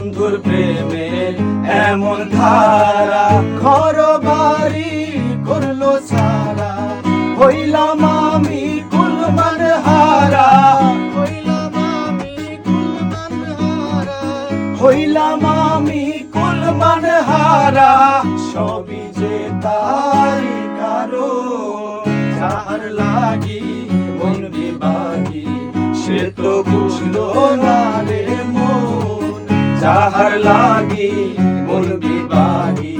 বন্ধুর প্রেমে এমন ধারা, ঘর বাড়ি করলো সারা, হইলাম আমি কুলমান হারা, হইলাম আমি কুলমান হারা, হইলাম আমি কুলমান হারা। সবই যে তারি কারণ, যার লাগি মন বিভাগী, সে তো বুঝলো না রে মন। যাহার লাগি মন বিভাগী,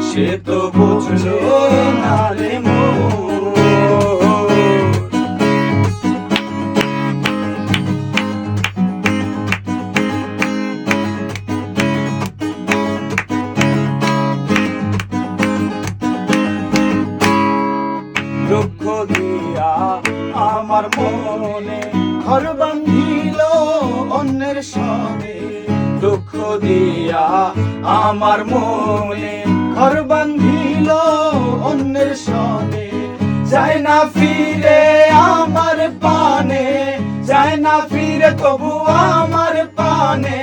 সে তো বুঝলো না রে মন। দুঃখ দিয়া আমার মনে ঘর বাঁধিল অন্যের সনে, দুঃখ দিয়া আমার মনে ঘর বাঁধিল অন্যের সনে। যায় না ফিরে আমার পানে, যায় না ফিরে তবু আমার পানে,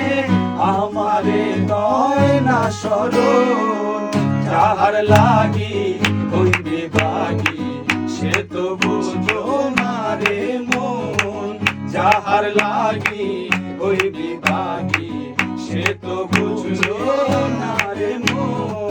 আমারে নয় না স্মরণ। যাহার লাগি হইবে বাগি, সে তো বুঝো না রে মন। যাহার লাগি হইবে বাগি, সে তো বুঝো না রে মন।